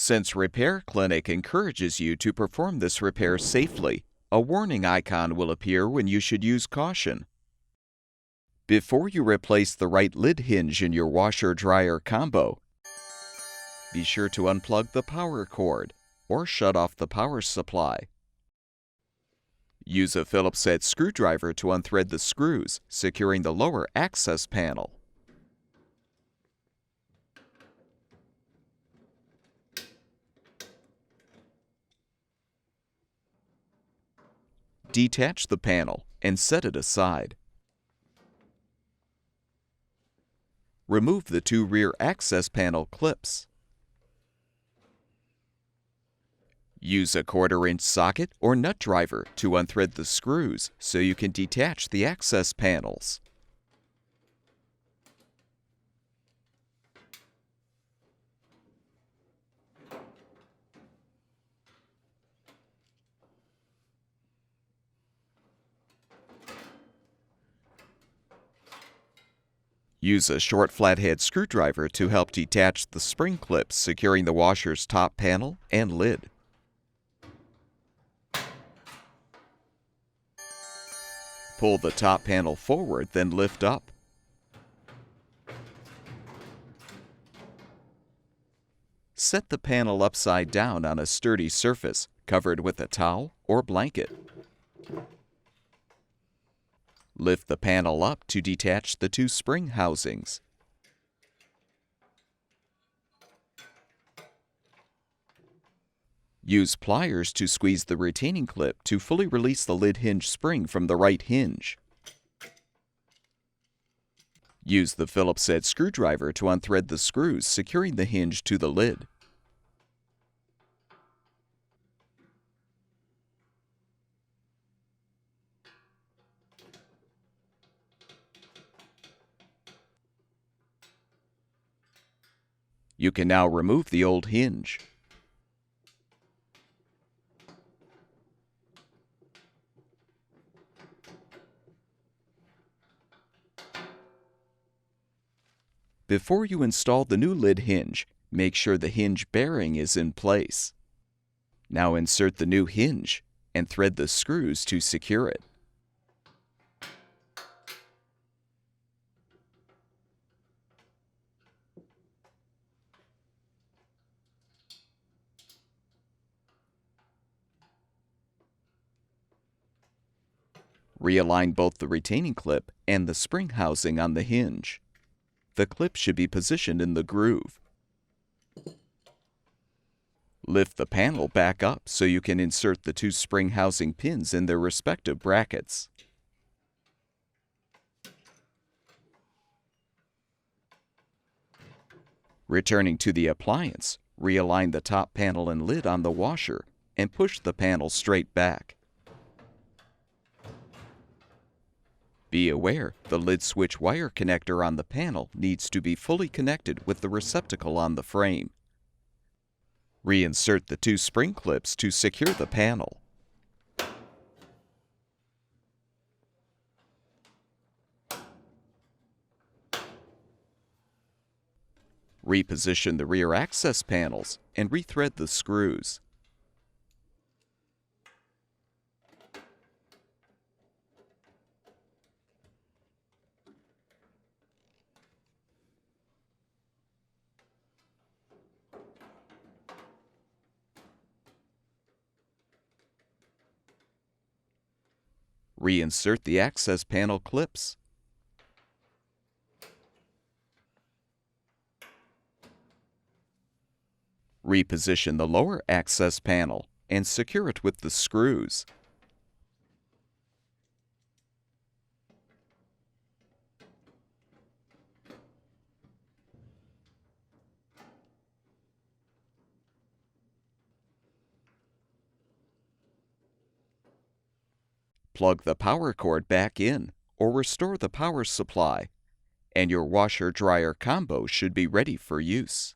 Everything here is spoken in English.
Since Repair Clinic encourages you to perform this repair safely, a warning icon will appear when you should use caution. Before you replace the right lid hinge in your washer-dryer combo, be sure to unplug the power cord or shut off the power supply. Use a Phillips head screwdriver to unthread the screws, securing the lower access panel. Detach the panel and set it aside. Remove the two rear access panel clips. Use a 1/4-inch socket or nut driver to unthread the screws so you can detach the access panels. Use a short flathead screwdriver to help detach the spring clips securing the washer's top panel and lid. Pull the top panel forward, then lift up. Set the panel upside down on a sturdy surface, covered with a towel or blanket. Lift the panel up to detach the two spring housings. Use pliers to squeeze the retaining clip to fully release the lid hinge spring from the right hinge. Use the Phillips head screwdriver to unthread the screws securing the hinge to the lid. You can now remove the old hinge. Before you install the new lid hinge, make sure the hinge bearing is in place. Now insert the new hinge and thread the screws to secure it. Realign both the retaining clip and the spring housing on the hinge. The clip should be positioned in the groove. Lift the panel back up so you can insert the two spring housing pins in their respective brackets. Returning to the appliance, realign the top panel and lid on the washer and push the panel straight back. Be aware the lid switch wire connector on the panel needs to be fully connected with the receptacle on the frame. Reinsert the two spring clips to secure the panel. Reposition the rear access panels and rethread the screws. Reinsert the access panel clips. Reposition the lower access panel and secure it with the screws. Plug the power cord back in or restore the power supply, and your washer-dryer combo should be ready for use.